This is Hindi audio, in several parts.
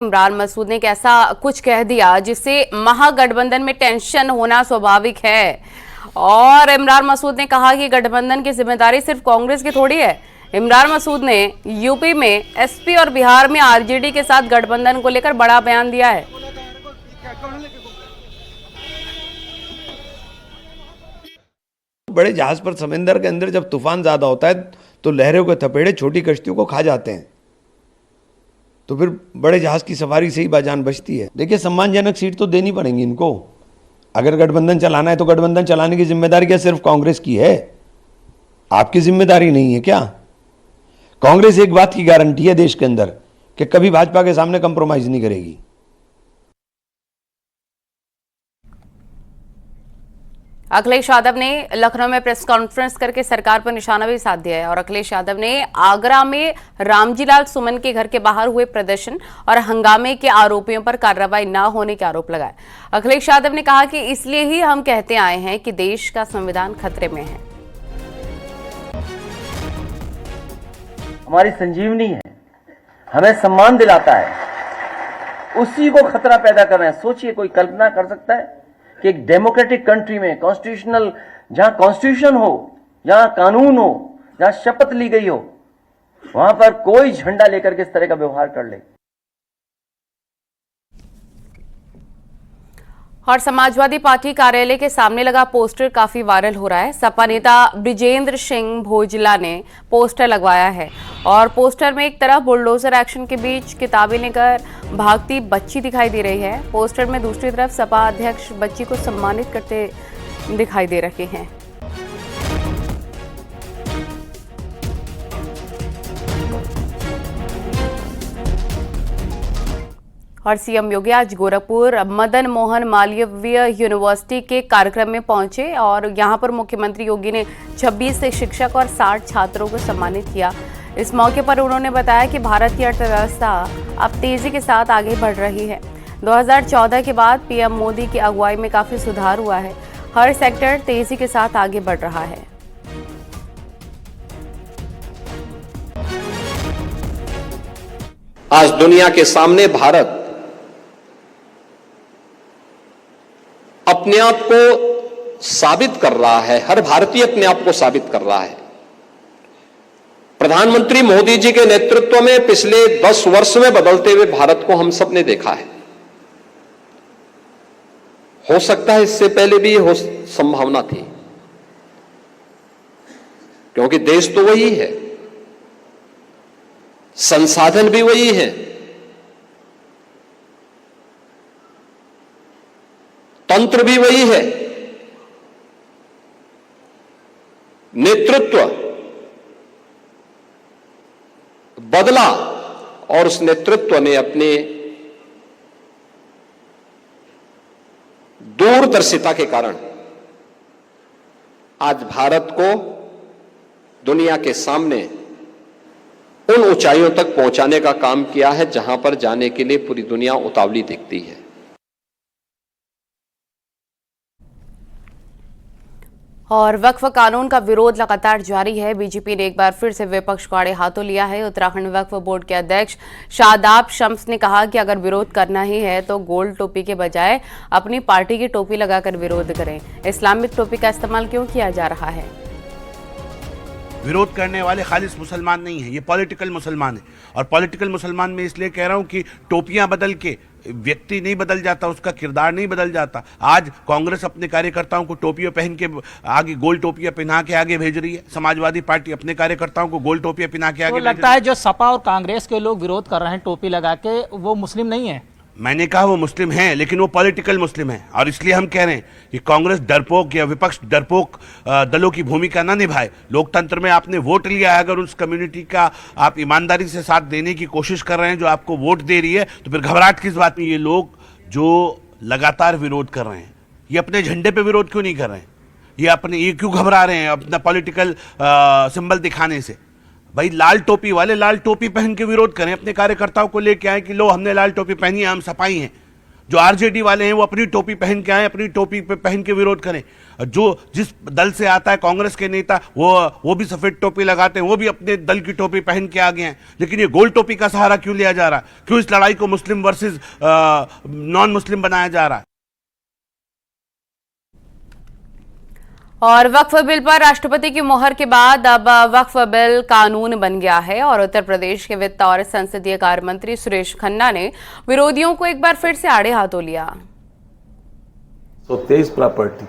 इमरान मसूद ने कैसा कुछ कह दिया जिससे महागठबंधन में टेंशन होना स्वाभाविक है। और इमरान मसूद ने कहा कि गठबंधन की जिम्मेदारी सिर्फ कांग्रेस की थोड़ी है। इमरान मसूद ने यूपी में एसपी और बिहार में आरजेडी के साथ गठबंधन को लेकर बड़ा बयान दिया है। बड़े जहाज पर समंदर के अंदर जब तूफान ज्यादा होता है तो लहरों के थपेड़े छोटी कश्तियों को खा जाते हैं, तो फिर बड़े जहाज की सवारी से ही बाजान बचती है। देखिए, सम्मानजनक सीट तो देनी पड़ेगी इनको। अगर गठबंधन चलाना है तो गठबंधन चलाने की जिम्मेदारी क्या सिर्फ कांग्रेस की है? आपकी जिम्मेदारी नहीं है क्या? कांग्रेस एक बात की गारंटी है देश के अंदर कि कभी भाजपा के सामने कंप्रोमाइज नहीं करेगी। अखिलेश यादव ने लखनऊ में प्रेस कॉन्फ्रेंस करके सरकार पर निशाना भी साध दिया है और अखिलेश यादव ने आगरा में रामजीलाल सुमन के घर के बाहर हुए प्रदर्शन और हंगामे के आरोपियों पर कार्रवाई न होने के आरोप लगाए। अखिलेश यादव ने कहा कि इसलिए ही हम कहते आए हैं कि देश का संविधान खतरे में है। हमारी संजीवनी है, हमें सम्मान दिलाता है, उसी को खतरा पैदा कर रहे हैं। सोचिए, कोई कल्पना कर सकता है कि एक डेमोक्रेटिक कंट्री में कॉन्स्टिट्यूशनल, जहां कॉन्स्टिट्यूशन हो, जहां कानून हो, जहां शपथ ली गई हो, वहां पर कोई झंडा लेकर के इस तरह का व्यवहार कर ले। और समाजवादी पार्टी कार्यालय के सामने लगा पोस्टर काफी वायरल हो रहा है। सपा नेता ब्रिजेंद्र सिंह भोजला ने पोस्टर लगवाया है और पोस्टर में एक तरफ बुलडोजर एक्शन के बीच किताबें लेकर भागती बच्ची दिखाई दे रही है। पोस्टर में दूसरी तरफ सपा अध्यक्ष बच्ची को सम्मानित करते दिखाई दे रहे हैं। और सीएम योगी आज गोरखपुर मदन मोहन मालवीय यूनिवर्सिटी के कार्यक्रम में पहुंचे और यहां पर मुख्यमंत्री योगी ने 26 शिक्षक और 60 छात्रों को सम्मानित किया। इस मौके पर उन्होंने बताया कि भारत की अर्थव्यवस्था अब तेजी के साथ आगे बढ़ रही है। 2014 के बाद पीएम मोदी की अगुवाई में काफी सुधार हुआ है। हर सेक्टर तेजी के साथ आगे बढ़ रहा है। आज दुनिया के सामने भारत अपने आप को साबित कर रहा है, हर भारतीय अपने आप को साबित कर रहा है। प्रधानमंत्री मोदी जी के नेतृत्व में पिछले 10 वर्ष में बदलते हुए भारत को हम सब ने देखा है। हो सकता है इससे पहले भी हो संभावना थी, क्योंकि देश तो वही है, संसाधन भी वही है, तंत्र भी वही है, नेतृत्व बदला और उस नेतृत्व ने अपने दूरदर्शिता के कारण आज भारत को दुनिया के सामने उन ऊंचाइयों तक पहुंचाने का काम किया है जहां पर जाने के लिए पूरी दुनिया उतावली दिखती है। और वक्फ कानून का विरोध लगातार जारी है। बीजेपी ने एक बार फिर से विपक्ष को आड़े हाथों लिया है। उत्तराखंड वक्फ बोर्ड के अध्यक्ष शादाब शम्स ने कहा कि अगर विरोध करना ही है तो गोल्ड टोपी के बजाय अपनी पार्टी की टोपी लगाकर विरोध करें। इस्लामिक टोपी का इस्तेमाल क्यों किया जा रहा है? विरोध करने वाले खालिस मुसलमान नहीं है, ये पॉलिटिकल मुसलमान है। और पॉलिटिकल मुसलमान में इसलिए कह रहा हूं कि टोपियां बदल के व्यक्ति नहीं बदल जाता, उसका किरदार नहीं बदल जाता। आज कांग्रेस अपने कार्यकर्ताओं को टोपियां पहन के आगे, गोल टोपियां पहना के आगे भेज रही है। समाजवादी पार्टी अपने कार्यकर्ताओं को गोल टोपियां पहना के आगे तो लगता है जो सपा और कांग्रेस के लोग विरोध कर रहे हैं टोपी लगा के, वो मुस्लिम नहीं है। मैंने कहा वो मुस्लिम हैं, लेकिन वो पॉलिटिकल मुस्लिम हैं। और इसलिए हम कह रहे हैं कि कांग्रेस डरपोक या विपक्ष डरपोक दलों की भूमिका ना निभाए। लोकतंत्र में आपने वोट लिया है, अगर उस कम्युनिटी का आप ईमानदारी से साथ देने की कोशिश कर रहे हैं जो आपको वोट दे रही है, तो फिर घबराहट किस बात में? ये लोग जो लगातार विरोध कर रहे हैं, ये अपने झंडे पे विरोध क्यों नहीं कर रहे हैं? ये क्यों घबरा रहे हैं अपना पॉलिटिकल सिंबल दिखाने से? भाई, लाल टोपी वाले लाल टोपी पहन के विरोध करें, अपने कार्यकर्ताओं को लेके आए कि लो हमने लाल टोपी पहनी है, हम सपाई हैं। जो आरजेडी वाले हैं वो अपनी टोपी पहन के आए, अपनी टोपी पे पहन के विरोध करें। जो जिस दल से आता है कांग्रेस के नेता वो भी सफेद टोपी लगाते हैं, वो भी अपने दल की टोपी पहन के आ गए हैं। लेकिन ये गोल टोपी का सहारा क्यों लिया जा रहा है? क्यों इस लड़ाई को मुस्लिम वर्सेस नॉन मुस्लिम बनाया जा रहा है? और वक्फ बिल पर राष्ट्रपति की मोहर के बाद अब वक्फ बिल कानून बन गया है और उत्तर प्रदेश के वित्त और संसदीय कार्य मंत्री सुरेश खन्ना ने विरोधियों को एक बार फिर से आड़े हाथों लिया। तो 23 प्रॉपर्टी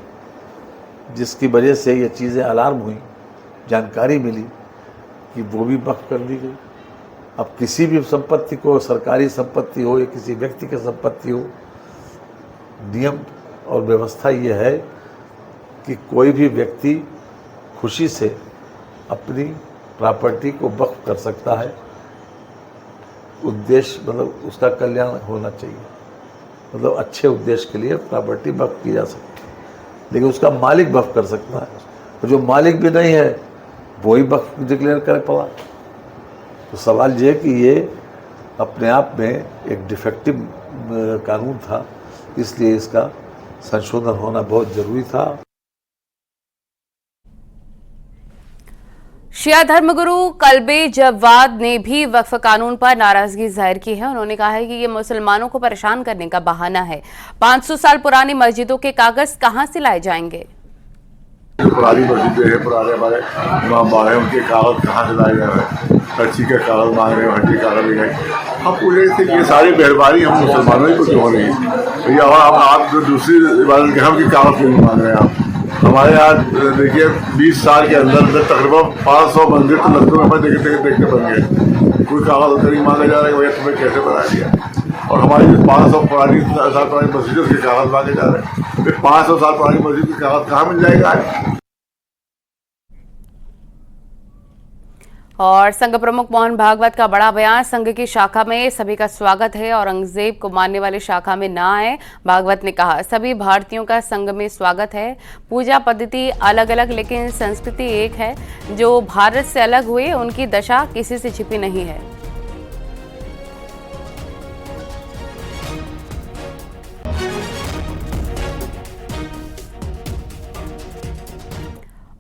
जिसकी वजह से ये चीज़ें अलार्म हुई, जानकारी मिली कि वो भी वक्फ कर दी गई। अब किसी भी संपत्ति को, सरकारी संपत्ति हो या किसी व्यक्ति की संपत्ति हो, नियम और व्यवस्था ये है कि कोई भी व्यक्ति खुशी से अपनी प्रॉपर्टी को वक्फ कर सकता है। उद्देश्य मतलब उसका कल्याण होना चाहिए, मतलब अच्छे उद्देश्य के लिए प्रॉपर्टी वक्फ की जा सकती है, लेकिन उसका मालिक वक्फ कर सकता है। और जो मालिक भी नहीं है वही वक्फ डिक्लेयर कर पड़ा। तो सवाल ये कि ये अपने आप में एक डिफेक्टिव कानून था, इसलिए इसका संशोधन होना बहुत जरूरी था। शिया धर्मगुरु कल्बे जव्वाद ने भी वक्फ कानून पर नाराजगी जाहिर की है। उन्होंने कहा है कि ये मुसलमानों को परेशान करने का बहाना है। 500 साल पुरानी मस्जिदों के कागज कहां से लाए जाएंगे? पुरानी मस्जिदें हैं, पुराने हमारे इमाम बाग हैं, उनके कागज कहाँ से लाए गए? पर्ची का कागज मांग रहे हो, हड्डी कागज ले गए। हम पूछे थे ये सारी मेहरबानी हम मुसलमानों ही को क्यों हो रही है भैया? और आप जो दूसरी इबादत के हम की कागज क्यों नहीं मांग रहे हैं आप? हमारे यहाँ देखिए 20 साल के अंदर तकरीबन 500 मंदिर तो लखनऊ में देखते बन गए। कोई कागज नहीं मांगा जा रहा है, भैया तुम्हें कैसे बना दिया? और हमारी 500 साल पुरानी मस्जिदों के कागज मांगे जा रहे हैं। फिर 500 साल पुरानी मस्जिद के कागज कहाँ मिल जाएगा? और संघ प्रमुख मोहन भागवत का बड़ा बयान, संघ की शाखा में सभी का स्वागत है, औरंगजेब को मानने वाली शाखा में ना आए। भागवत ने कहा सभी भारतीयों का संघ में स्वागत है। पूजा पद्धति अलग अलग लेकिन संस्कृति एक है। जो भारत से अलग हुए उनकी दशा किसी से छिपी नहीं है।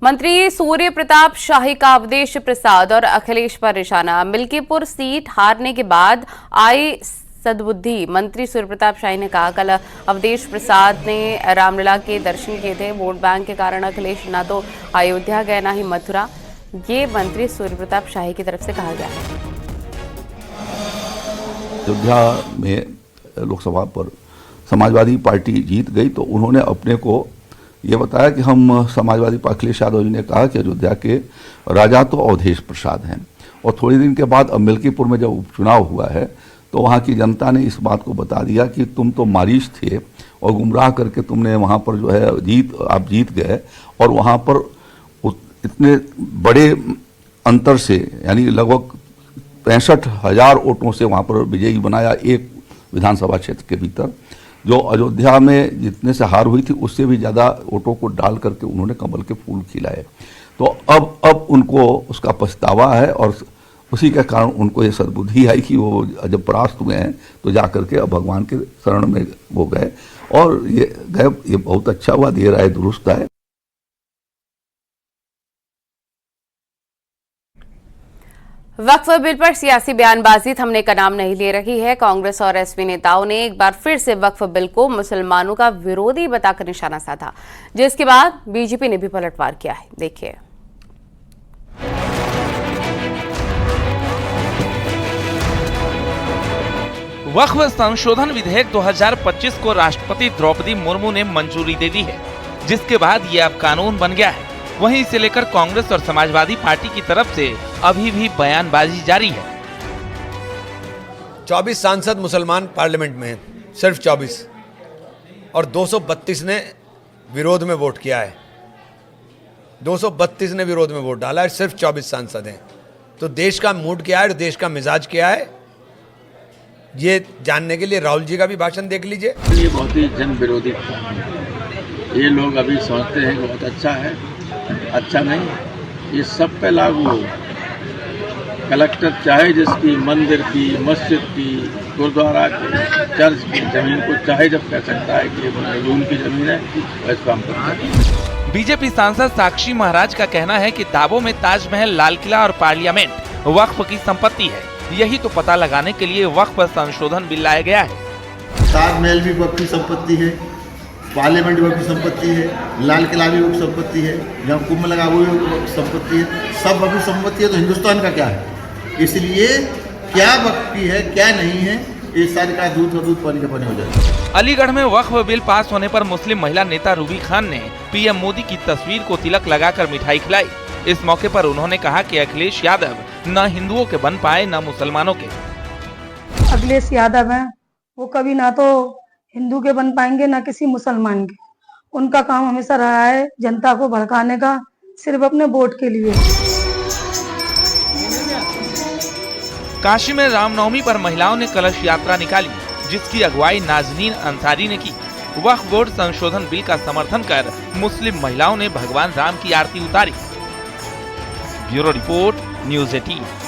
मंत्री सूर्य प्रताप शाही का अवधेश प्रसाद और अखिलेश पर निशाना। मिल्कीपुर सीट हारने के बाद आई सद्बुद्धि। मंत्री सूर्य प्रताप शाही ने कहा कल अवधेश प्रसाद ने रामलला के दर्शन किए थे। वोट बैंक के कारण अखिलेश ना तो अयोध्या गए ना ही मथुरा। ये मंत्री सूर्य प्रताप शाही की तरफ से कहा गया है। अयोध्या में लोकसभा पर समाजवादी पार्टी जीत गई तो उन्होंने अपने को ये बताया कि हम समाजवादी अखिलेश यादव जी ने कहा कि अयोध्या के राजा तो अवधेश प्रसाद हैं। और थोड़ी दिन के बाद अब मिल्कीपुर में जब उपचुनाव हुआ है तो वहाँ की जनता ने इस बात को बता दिया कि तुम तो मारीच थे और गुमराह करके तुमने वहाँ पर जो है आप जीत गए। और वहाँ पर इतने बड़े अंतर से यानी लगभग 65,000 वोटों से वहाँ पर विजयी बनाया एक विधानसभा क्षेत्र के भीतर। जो अयोध्या में जितने से हार हुई थी उससे भी ज़्यादा वोटों को डाल करके उन्होंने कमल के फूल खिलाए। तो अब उनको उसका पछतावा है और उसी के कारण उनको ये सद्बुद्धि आई कि वो जब परास्त हुए हैं तो जा करके अब भगवान के शरण में वो गए और ये बहुत अच्छा हुआ, देर आए दुरुस्त आए। वक्फ बिल पर सियासी बयानबाजी थमने का नाम नहीं ले रही है। कांग्रेस और एसपी नेताओं ने एक बार फिर से वक्फ बिल को मुसलमानों का विरोधी बताकर निशाना साधा, जिसके बाद बीजेपी ने भी पलटवार किया है। देखिए। वक्फ संशोधन विधेयक 2025 को राष्ट्रपति द्रौपदी मुर्मू ने मंजूरी दे दी है, जिसके बाद ये अब कानून बन गया है। वहीं इसे लेकर कांग्रेस और समाजवादी पार्टी की तरफ से अभी भी बयानबाजी जारी है। 24 सांसद मुसलमान पार्लियामेंट में हैं, सिर्फ 24, और 232 ने विरोध में वोट किया है। 232 ने विरोध में वोट डाला है, सिर्फ 24 सांसद हैं। तो देश का मूड क्या है, देश का मिजाज क्या है, ये जानने के लिए राहुल जी का भी भाषण देख लीजिए। ये बहुत ही जन विरोधी ये लोग अभी सोचते हैं बहुत अच्छा है, अच्छा नहीं, ये सब पे लागू हो। कलेक्टर चाहे जिसकी मंदिर की, मस्जिद की, गुरुद्वारा की, चर्च की जमीन को चाहे जब कह सकता है कि ये उनकी जमीन है, वैसे काम करता है। बीजेपी सांसद साक्षी महाराज का कहना है कि दावों में ताजमहल, लाल किला और पार्लियामेंट वक्फ की संपत्ति है। यही तो पता लगाने के लिए वक्फ संशोधन बिल लाया गया है। ताजमहल भी वक्फ की संपत्ति है, पार्लियामेंट वक्फ की संपत्ति है, लाल किला भी वक्फ संपत्ति है, जहाँ कुंभ लगा वो भी वक्फ संपत्ति है, सब वक्फ संपत्ति है। तो हिंदुस्तान का क्या है? इसलिए क्या वक्फ की है क्या नहीं है, ये सारी का दूध पानी का पानी हो जाएगा। अलीगढ़ में वक्फ बिल पास होने पर मुस्लिम महिला नेता रूबी खान ने पीएम मोदी की तस्वीर को तिलक लगाकर मिठाई खिलाई। इस मौके पर उन्होंने कहा कि अखिलेश यादव न हिंदुओं के बन पाए न मुसलमानों के। अखिलेश यादव हैं, वो कभी ना तो हिंदू के बन पाएंगे ना किसी मुसलमान के। उनका काम हमेशा रहा है जनता को भड़काने का, सिर्फ अपने वोट के लिए। काशी में रामनवमी पर महिलाओं ने कलश यात्रा निकाली, जिसकी अगुवाई नाजनीन अंसारी ने की। वक्फ बोर्ड संशोधन बिल का समर्थन कर मुस्लिम महिलाओं ने भगवान राम की आरती उतारी। Bureau report, news 18।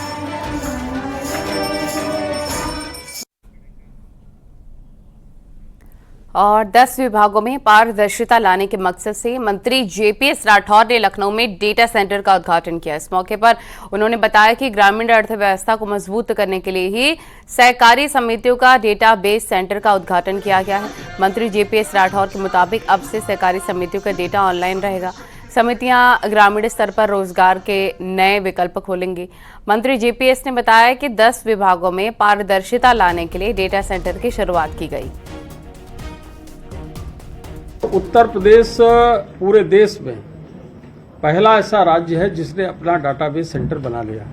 और 10 विभागों में पारदर्शिता लाने के मकसद से मंत्री जेपीएस राठौर ने लखनऊ में डेटा सेंटर का उद्घाटन किया। इस मौके पर उन्होंने बताया कि ग्रामीण अर्थव्यवस्था को मजबूत करने के लिए ही सहकारी समितियों का डेटाबेस सेंटर का उद्घाटन किया गया है। मंत्री जेपीएस राठौर के मुताबिक अब से सहकारी समितियों का डेटा ऑनलाइन रहेगा। समितियां ग्रामीण स्तर पर रोजगार के नए विकल्प खोलेंगी। मंत्री जेपीएस ने बताया कि 10 विभागों में पारदर्शिता लाने के लिए डेटा सेंटर की शुरुआत की गई। उत्तर प्रदेश पूरे देश में पहला ऐसा राज्य है जिसने अपना डाटाबेस सेंटर बना लिया।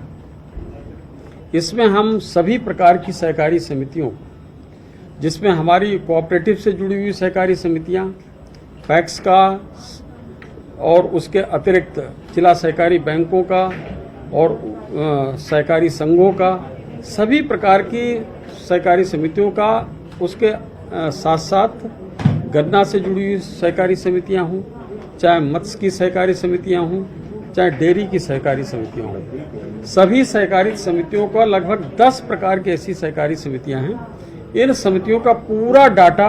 इसमें हम सभी प्रकार की सहकारी समितियों, जिसमें हमारी कोऑपरेटिव से जुड़ी हुई सहकारी समितियां, पैक्स का और उसके अतिरिक्त जिला सहकारी बैंकों का और सहकारी संघों का, सभी प्रकार की सहकारी समितियों का, उसके साथ साथ गन्ना से जुड़ी हुई सहकारी समितियां हों, चाहे मत्स्य की सहकारी समितियां हों, चाहे डेयरी की सहकारी समितियां हों, सभी सहकारी समितियों का लगभग 10 प्रकार की ऐसी सहकारी समितियां हैं। इन समितियों का पूरा डाटा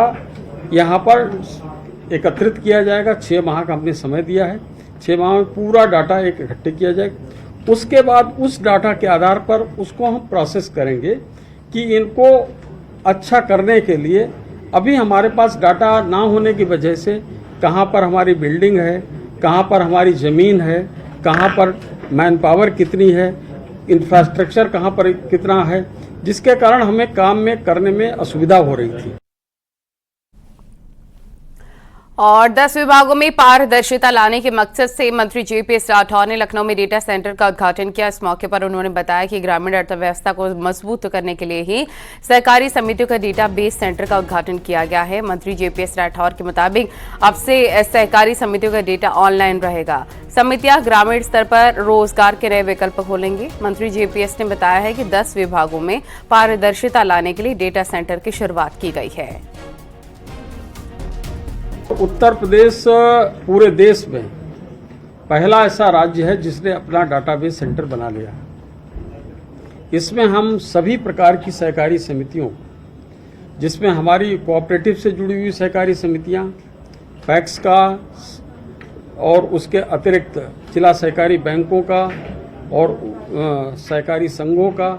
यहाँ पर एकत्रित किया जाएगा। 6 माह का हमने समय दिया है। 6 माह में पूरा डाटा इकट्ठे किया जाएगा। उसके बाद उस डाटा के आधार पर उसको हम प्रोसेस करेंगे कि इनको अच्छा करने के लिए अभी हमारे पास डाटा ना होने की वजह से कहाँ पर हमारी बिल्डिंग है, कहाँ पर हमारी ज़मीन है, कहाँ पर मैन पावर कितनी है, इंफ्रास्ट्रक्चर कहाँ पर कितना है, जिसके कारण हमें काम में करने में असुविधा हो रही थी। और 10 विभागों में पारदर्शिता लाने के मकसद से मंत्री जेपीएस राठौर ने लखनऊ में डेटा सेंटर का उद्घाटन किया। इस मौके पर उन्होंने बताया कि ग्रामीण अर्थव्यवस्था को मजबूत करने के लिए ही सहकारी समितियों का डेटाबेस सेंटर का उद्घाटन किया गया है। मंत्री जेपीएस राठौर के मुताबिक अब से सहकारी समितियों का डेटा ऑनलाइन रहेगा। समितियां ग्रामीण स्तर पर रोजगार के नए विकल्प खोलेंगी। मंत्री जेपीएस ने बताया है कि 10 विभागों में पारदर्शिता लाने के लिए डेटा सेंटर की शुरुआत की गई है। उत्तर प्रदेश पूरे देश में पहला ऐसा राज्य है जिसने अपना डाटाबेस सेंटर बना लिया। इसमें हम सभी प्रकार की सहकारी समितियों, जिसमें हमारी कोऑपरेटिव से जुड़ी हुई सहकारी समितियां, पैक्स का और उसके अतिरिक्त जिला सहकारी बैंकों का और सहकारी संघों का,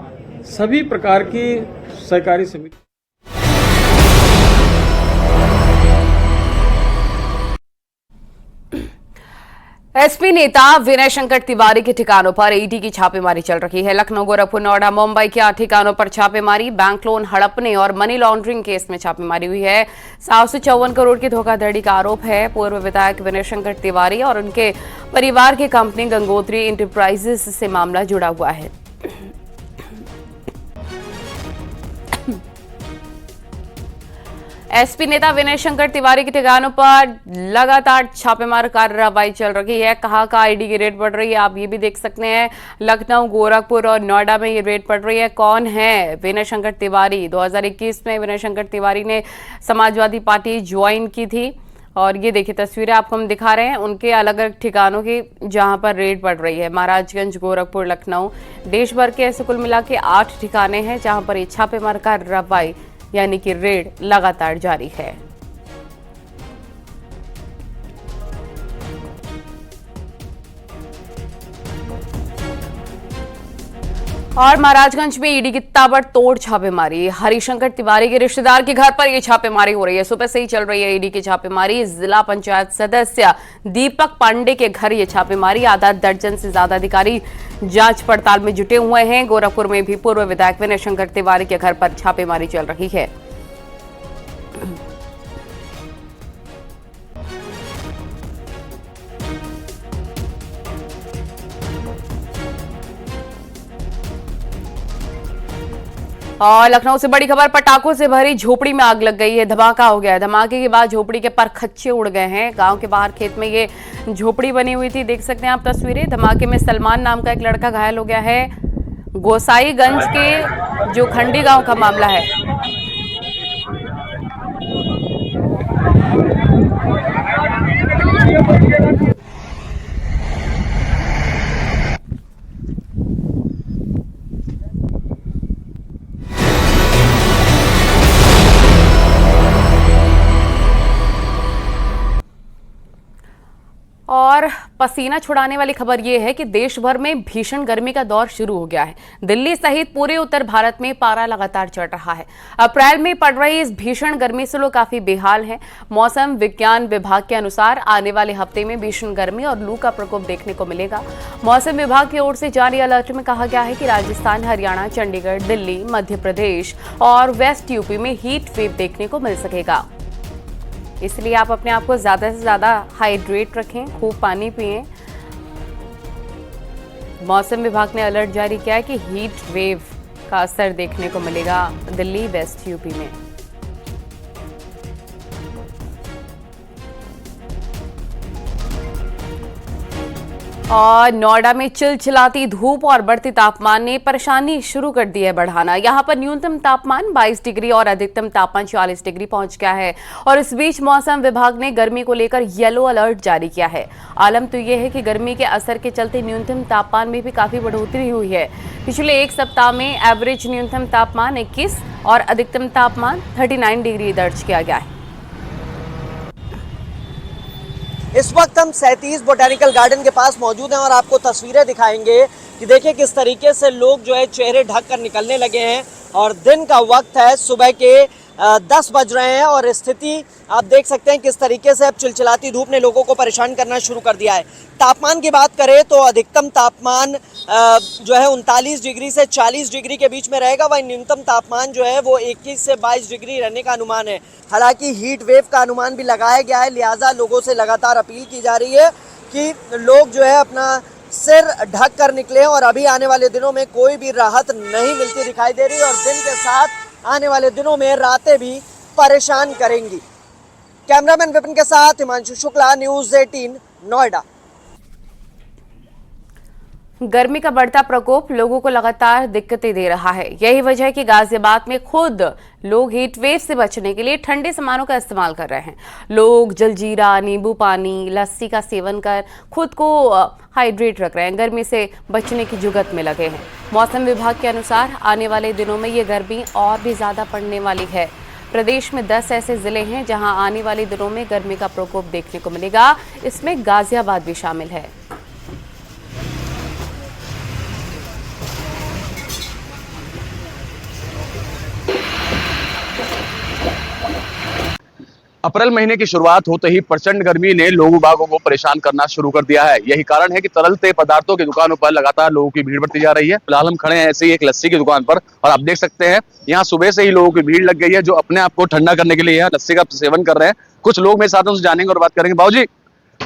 सभी प्रकार की सहकारी समिति। एसपी नेता विनय शंकर तिवारी के ठिकानों पर ईडी की छापेमारी चल रही है। लखनऊ, गोरखपुर, नोएडा, मुंबई के 8 ठिकानों पर छापेमारी, बैंक लोन हड़पने और मनी लॉन्ड्रिंग केस में छापेमारी हुई है। 754 करोड़ की धोखाधड़ी का आरोप है। पूर्व विधायक विनय शंकर तिवारी और उनके परिवार की कंपनी गंगोत्री इंटरप्राइजेस से मामला जुड़ा हुआ है। एसपी नेता विनय शंकर तिवारी के ठिकानों पर लगातार छापेमार कार्रवाई चल रही है। कहाँ ईडी की रेड पड़ रही है, आप ये भी देख सकते हैं। लखनऊ, गोरखपुर और नोएडा में ये रेड पड़ रही है। कौन है विनय शंकर तिवारी? 2021 में विनय शंकर तिवारी ने समाजवादी पार्टी ज्वाइन की थी और ये देखिए तस्वीरें आपको हम दिखा रहे हैं उनके अलग अलग ठिकानों की जहां पर रेड पड़ रही है। महाराजगंज, गोरखपुर, लखनऊ, देश भर के ऐसे कुल मिला के 8 ठिकाने हैं जहां पर ये छापेमार कार्रवाई यानी कि रेड लगातार जारी है। और महाराजगंज में ईडी की ताबड़तोड़ छापेमारी। हरिशंकर तिवारी के रिश्तेदार के घर पर यह छापेमारी हो रही है। सुबह से ही चल रही है ईडी की छापेमारी। जिला पंचायत सदस्य दीपक पांडे के घर ये छापेमारी। आधा दर्जन से ज्यादा अधिकारी जांच पड़ताल में जुटे हुए हैं। गोरखपुर में भी पूर्व विधायक विनय शंकर तिवारी के घर पर छापेमारी चल रही है। और लखनऊ से बड़ी खबर, पटाखों से भरी झोपड़ी में आग लग गई है। धमाका हो गया है। धमाके के बाद झोपड़ी के परखच्चे उड़ गए हैं। गांव के बाहर खेत में ये झोपड़ी बनी हुई थी, देख सकते हैं आप तस्वीरें। धमाके में सलमान नाम का एक लड़का घायल हो गया है। गोसाईगंज के जो खंडी गांव का मामला है। और पसीना छुड़ाने वाली खबर यह है कि देश भर में भीषण गर्मी का दौर शुरू हो गया है। दिल्ली सहित पूरे उत्तर भारत में पारा लगातार चढ़ रहा है। अप्रैल में पड़ रही इस भीषण गर्मी से लोग काफी बेहाल हैं। मौसम विज्ञान विभाग के अनुसार आने वाले हफ्ते में भीषण गर्मी और लू का प्रकोप देखने को मिलेगा। मौसम विभाग की ओर से जारी अलर्ट में कहा गया है कि राजस्थान, हरियाणा, चंडीगढ़, दिल्ली, मध्य प्रदेश और वेस्ट यूपी में हीट वेव देखने को मिल सकेगा। इसलिए आप अपने आप को ज्यादा से ज्यादा हाइड्रेट रखें, खूब पानी पिएं। मौसम विभाग ने अलर्ट जारी किया है कि हीट वेव का असर देखने को मिलेगा दिल्ली, वेस्ट यूपी में। और नोएडा में चिलचिलाती धूप और बढ़ती तापमान ने परेशानी शुरू कर दी है बढ़ाना। यहां पर न्यूनतम तापमान 22 डिग्री और अधिकतम तापमान 40 डिग्री पहुंच गया है। और इस बीच मौसम विभाग ने गर्मी को लेकर येलो अलर्ट जारी किया है। आलम तो यह है कि गर्मी के असर के चलते न्यूनतम तापमान में भी काफी बढ़ोतरी हुई है। पिछले एक सप्ताह में एवरेज न्यूनतम तापमान 21 और अधिकतम तापमान 39 डिग्री दर्ज किया गया है। इस वक्त हम 37 बोटैनिकल गार्डन के पास मौजूद हैं और आपको तस्वीरें दिखाएंगे कि देखिए किस तरीके से लोग जो है चेहरे ढक कर निकलने लगे हैं। और दिन का वक्त है, सुबह के 10 बज रहे हैं और स्थिति आप देख सकते हैं किस तरीके से अब चिलचिलाती धूप ने लोगों को परेशान करना शुरू कर दिया है। तापमान की बात करें तो अधिकतम तापमान जो है 39 डिग्री से 40 डिग्री के बीच में रहेगा। वहीं न्यूनतम तापमान जो है वो 21 से 22 डिग्री रहने का अनुमान है। हालांकि हीट वेव का अनुमान भी लगाया गया है, लिहाजा लोगों से लगातार अपील की जा रही है कि लोग जो है अपना सिर ढक कर निकले। और अभी आने वाले दिनों में कोई भी राहत नहीं मिलती दिखाई दे रही और दिन के साथ आने वाले दिनों में रातें भी परेशान करेंगी। कैमरामैन विपिन के साथ हिमांशु शुक्ला, न्यूज़ 18, नोएडा। गर्मी का बढ़ता प्रकोप लोगों को लगातार दिक्कतें दे रहा है। यही वजह है कि गाजियाबाद में खुद लोग हीट वेव से बचने के लिए ठंडे सामानों का इस्तेमाल कर रहे हैं। लोग जलजीरा, नींबू पानी, लस्सी का सेवन कर खुद को हाइड्रेट रख रहे हैं। गर्मी से बचने की जुगत में लगे हैं। मौसम विभाग के अनुसार आने वाले दिनों में ये गर्मी और भी ज़्यादा पड़ने वाली है। प्रदेश में 10 ऐसे जिले हैं जहां आने वाले दिनों में गर्मी का प्रकोप देखने को मिलेगा। इसमें गाजियाबाद भी शामिल है। अप्रैल महीने की शुरुआत होते ही प्रचंड गर्मी ने लोगों बागों को परेशान करना शुरू कर दिया है। यही कारण है कि तरलते पदार्थों की दुकानों पर लगातार लोगों की भीड़ बढ़ती जा रही है। फिलहाल हम खड़े हैं ऐसे ही एक लस्सी की दुकान पर और आप देख सकते हैं यहाँ सुबह से ही लोगों की भीड़ लग गई है जो अपने आप को ठंडा करने के लिए यहाँ लस्सी का सेवन कर रहे हैं। कुछ लोग मेरे साथ उनसे जानेंगे और बात करेंगे। बाबूजी,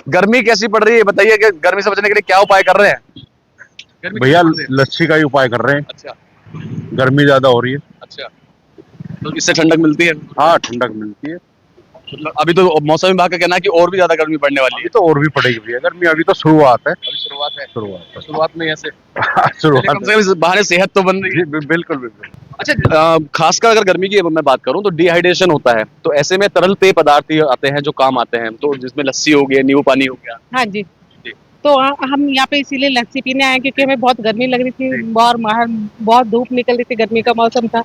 गर्मी कैसी पड़ रही है, बताइए कि गर्मी से बचने के लिए क्या उपाय कर रहे हैं? भैया लस्सी का ही उपाय कर रहे हैं। अच्छा, गर्मी ज्यादा हो रही है। अच्छा, तो इससे ठंडक मिलती है? हाँ, ठंडक मिलती है। मतलब अभी तो मौसम विभाग का कहना है कि और भी ज्यादा गर्मी पड़ने वाली है। तो और भी पड़ेगी भैया गर्मी, अभी तो शुरुआत है। अभी शुरुआत है। शुरुआत शुरुआत में ऐसे शुरुआत बहाने सेहत तो बन रही है। बिल्कुल बिल्कुल। अच्छा, खासकर अगर गर्मी की मैं बात करूं तो डिहाइड्रेशन होता है, तो ऐसे में तरल पेय पदार्थ आते हैं जो काम आते हैं, तो जिसमें लस्सी हो गई, नींबू पानी हो गया। हाँ जी, तो हम यहाँ पे इसीलिए लस्सी पीने आए क्योंकि हमें बहुत गर्मी लग रही थी और बाहर बहुत धूप निकल रही थी, गर्मी का मौसम था।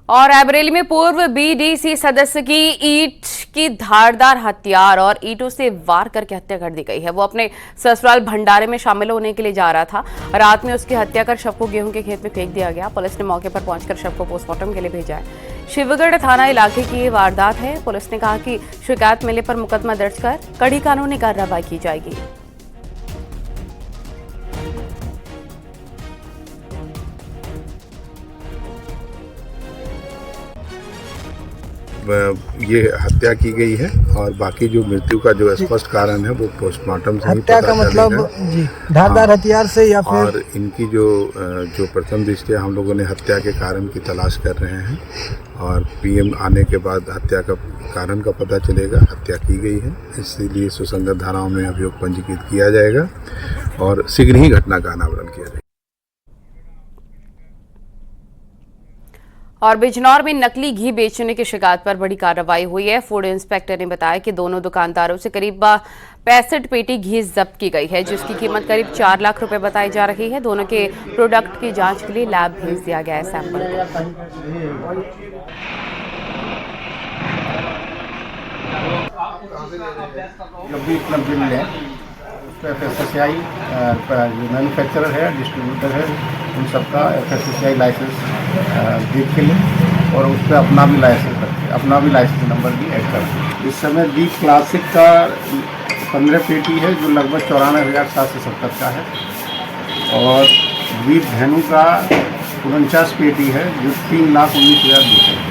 और रायबरेली में पूर्व बीडीसी सदस्य की ईंट की धारदार हथियार और ईंटों से वार करके हत्या कर दी गई है। वो अपने ससुराल भंडारे में शामिल होने के लिए जा रहा था। रात में उसकी हत्या कर शव को गेहूं के खेत में फेंक दिया गया। पुलिस ने मौके पर पहुंचकर शव को पोस्टमार्टम के लिए भेजा है। शिवगढ़ थाना इलाके की ये वारदात है। पुलिस ने कहा कि शिकायत मिलने पर मुकदमा दर्ज कर कड़ी कानूनी कार्रवाई की जाएगी। ये हत्या की गई है और बाकी जो मृत्यु का जो स्पष्ट कारण है वो पोस्टमार्टम से ही हत्या का मतलब जी धारदार हथियार से या फिर और इनकी जो प्रथम दृष्टया हम लोगों ने हत्या के कारण की तलाश कर रहे हैं और पीएम आने के बाद हत्या का कारण का पता चलेगा। हत्या की गई है, इसीलिए सुसंगत धाराओं में अभियोग पंजीकृत किया जाएगा और शीघ्र ही घटना का अनावरण किया जाएगा। और बिजनौर में नकली घी बेचने की शिकायत पर बड़ी कार्रवाई हुई है। फूड इंस्पेक्टर ने बताया कि दोनों दुकानदारों से करीब 65 पेटी घी जब्त की गई है, जिसकी कीमत करीब 4 लाख रुपए बताई जा रही है। दोनों के प्रोडक्ट की जांच के लिए लैब भेज दिया गया है सैंपल FSSAI जो मैन्युफैक्चरर है, डिस्ट्रीब्यूटर है, उन सबका FSSAI लाइसेंस देख के लें और उस पर अपना भी लाइसेंस रखें, अपना भी लाइसेंस नंबर भी ऐड करें। इस समय दीप क्लासिक का 15 पेटी है जो लगभग 94,770 का है और दीप धेनु का 49 पेटी है जो 3,19,200